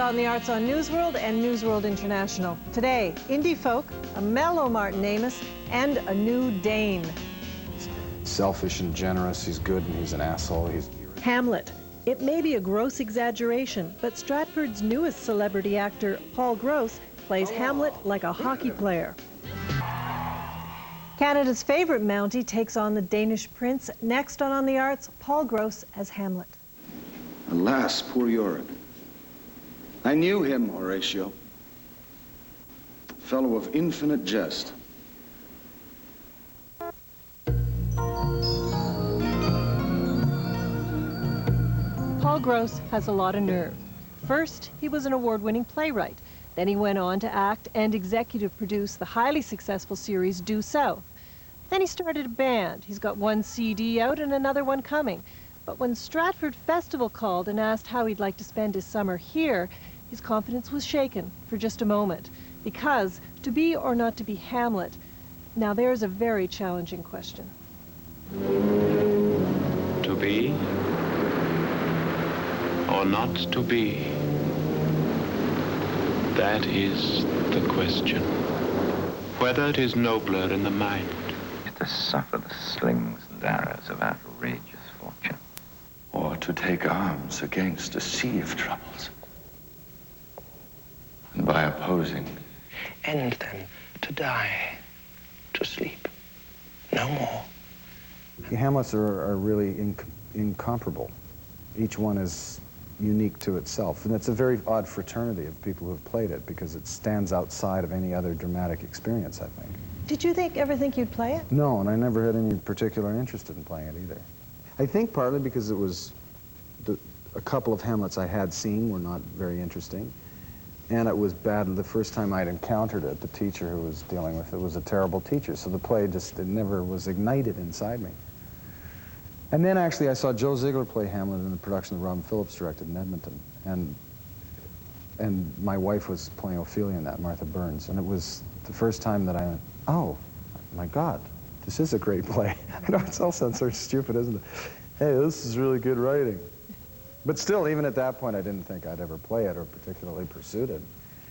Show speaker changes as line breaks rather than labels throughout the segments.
on the Arts on Newsworld and Newsworld International. Today, indie folk, a mellow Martin Amis, and a new Dane.
Selfish and generous, he's good and he's an asshole.
Hamlet. It may be a gross exaggeration, but Stratford's newest celebrity actor, Paul Gross, plays Hamlet like a hockey player. Canada's favorite Mountie takes on the Danish prince. Next on the Arts, Paul Gross as Hamlet.
Alas, poor Yorick. I knew him, Horatio. Fellow of infinite jest.
Paul Gross has a lot of nerve. First, he was an award-winning playwright. Then he went on to act and executive produce the highly successful series Due South. Then he started a band. He's got one CD out and another one coming. But when Stratford Festival called and asked how he'd like to spend his summer here, his confidence was shaken for just a moment. Because to be or not to be Hamlet, now there's a very challenging question.
To be or not to be? That is the question. Whether it is nobler in the mind.
To suffer the slings and arrows of outrageous fortune.
Or to take arms against a sea of troubles. And by opposing.
And then to die, to sleep, no more.
Hamlets are really incomparable. Each one is unique to itself. And it's a very odd fraternity of people who have played it because it stands outside of any other dramatic experience, I think.
Did you ever think you'd play it?
No, and I never had any particular interest in playing it either. I think partly because it was a couple of Hamlets I had seen were not very interesting, and it was bad. The first time I'd encountered it, the teacher who was dealing with it was a terrible teacher, so the play it never was ignited inside me. And then actually I saw Joe Ziegler play Hamlet in the production that Robin Phillips directed in Edmonton, and my wife was playing Ophelia in that, Martha Burns, and it was the first time that I went, oh, my God, this is a great play. I know it all sounds sort of stupid, isn't it? Hey, this is really good writing. But still, even at that point, I didn't think I'd ever play it or particularly pursued it.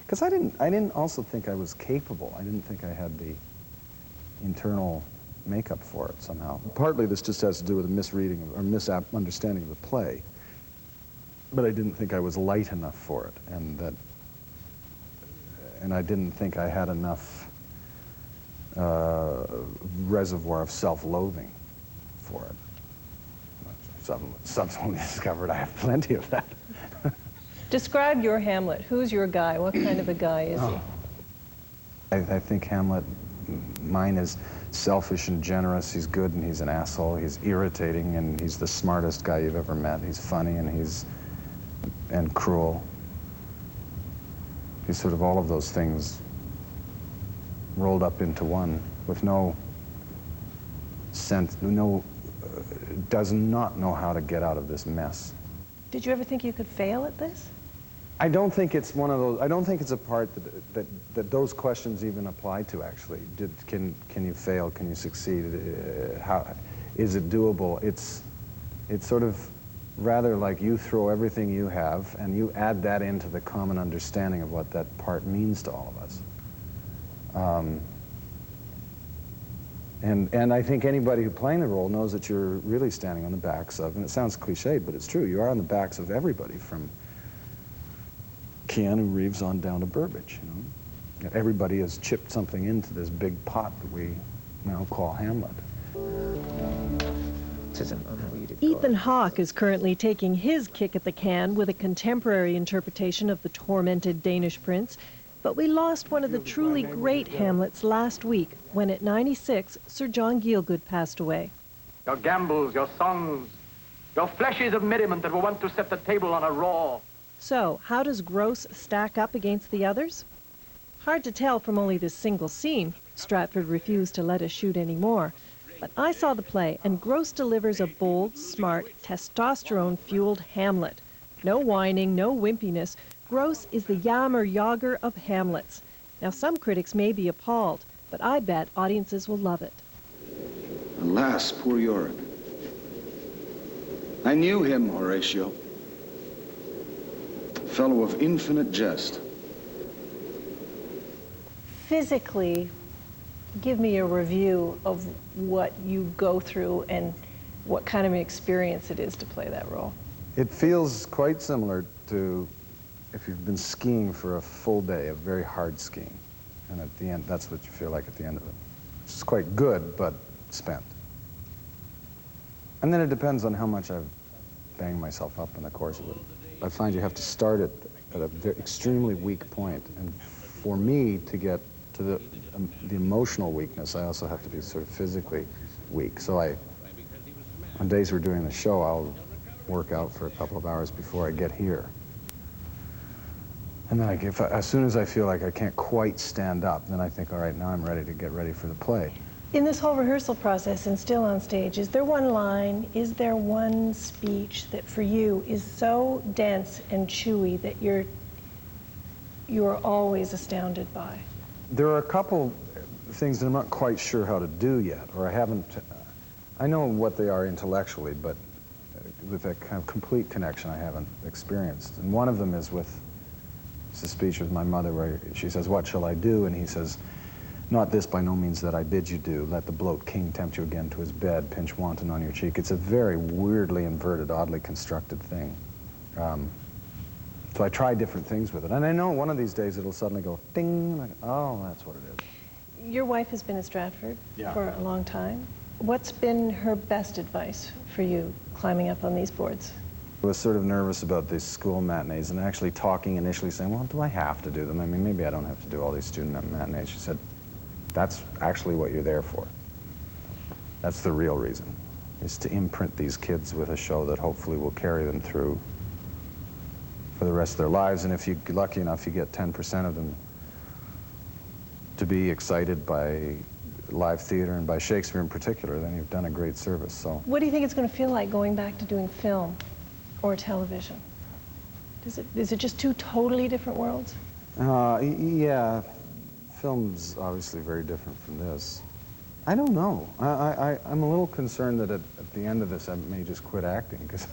Because I didn't also think I was capable. I didn't think I had the internal makeup for it somehow. Partly this just has to do with a misreading or misunderstanding of the play. But I didn't think I was light enough for it, and I didn't think I had enough reservoir of self-loathing for it. Subsequently discovered I have plenty of that.
Describe your Hamlet. Who's your guy? What kind of a guy is he?
I think Hamlet, mine is selfish and generous. He's good and he's an asshole. He's irritating and he's the smartest guy you've ever met. He's funny and cruel. He's sort of all of those things rolled up into one with no sense, does not know how to get out of this mess.
Did you ever think you could fail at this?
I don't think it's one of those, I don't think it's a part that those questions even apply to, actually. Can you fail? Can you succeed? How is it doable? It's sort of rather like you throw everything you have and you add that into the common understanding of what that part means to all of us. And I think anybody who playing the role knows that you're really standing on the backs of, and it sounds cliched, but it's true, you are on the backs of everybody from Keanu Reeves on down to Burbage, you know. Everybody has chipped something into this big pot that we now call Hamlet.
Ethan Hawke is currently taking his kick at the can with a contemporary interpretation of the tormented Danish prince. But we lost one of the truly great Hamlets last week when at 96, Sir John Gielgud passed away.
Your gambles, your songs, your flashes of merriment that were wont to set the table on a roar.
So, how does Gross stack up against the others? Hard to tell from only this single scene. Stratford refused to let us shoot any more. But I saw the play, and Gross delivers a bold, smart, testosterone-fueled Hamlet. No whining, no wimpiness. Gross is the Yammer Yager of Hamlets. Now, some critics may be appalled, but I bet audiences will love it.
Alas, poor Yorick. I knew him, Horatio. fellow of infinite jest.
Physically, give me a review of what you go through and what kind of an experience it is to play that role.
It feels quite similar to if you've been skiing for a full day of very hard skiing. And at the end, that's what you feel like at the end of it. It's quite good, but spent. And then it depends on how much I've banged myself up in the course of it. I find you have to start it at a extremely weak point. And for me to get to the emotional weakness, I also have to be sort of physically weak. So on days we're doing the show, I'll work out for a couple of hours before I get here. And then as soon as I feel like I can't quite stand up, then I think, all right, now I'm ready to get ready for the play.
In this whole rehearsal process and still on stage, is there one line, is there one speech that for you is so dense and chewy that you're always astounded by?
There are a couple things that I'm not quite sure how to do yet, or I know what they are intellectually, but with that kind of complete connection I haven't experienced. And one of them is with the speech with my mother where she says, "What shall I do?" And he says, "Not this by no means that I bid you do. Let the bloat king tempt you again to his bed, pinch wanton on your cheek." It's a very weirdly inverted, oddly constructed thing. So I try different things with it. And I know one of these days it'll suddenly go ding, like, oh, that's what it is.
Your wife has been at Stratford
Yeah.
for a long time. What's been her best advice for you climbing up on these boards?
I was sort of nervous about these school matinees and actually talking initially saying, well, do I have to do them? I mean, maybe I don't have to do all these student matinees. She said, that's actually what you're there for. That's the real reason, is to imprint these kids with a show that hopefully will carry them through for the rest of their lives. And if you're lucky enough, you get 10% of them to be excited by live theater and by Shakespeare in particular, then you've done a great service. So,
What do you think it's going to feel like going back to doing film or television? Is it just two totally different worlds?
yeah, film's obviously very different from this. I don't know. I'm a little concerned that at the end of this I may just quit acting, because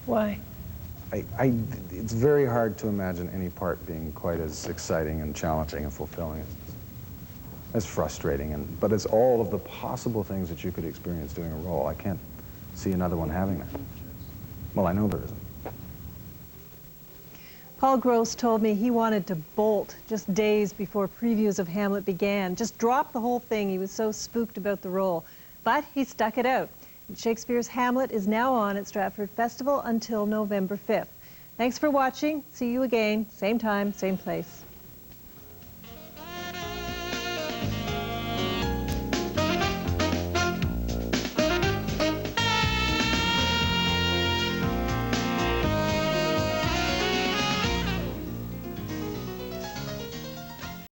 Why?
it's very hard to imagine any part being quite as exciting and challenging and fulfilling as frustrating, but as all of the possible things that you could experience doing a role. I can't see another one having that. Well, I know there isn't.
Paul Gross told me he wanted to bolt just days before previews of Hamlet began. Just drop the whole thing. He was so spooked about the role. But he stuck it out. Shakespeare's Hamlet is now on at Stratford Festival until November 5th. Thanks for watching. See you again, same time, same place.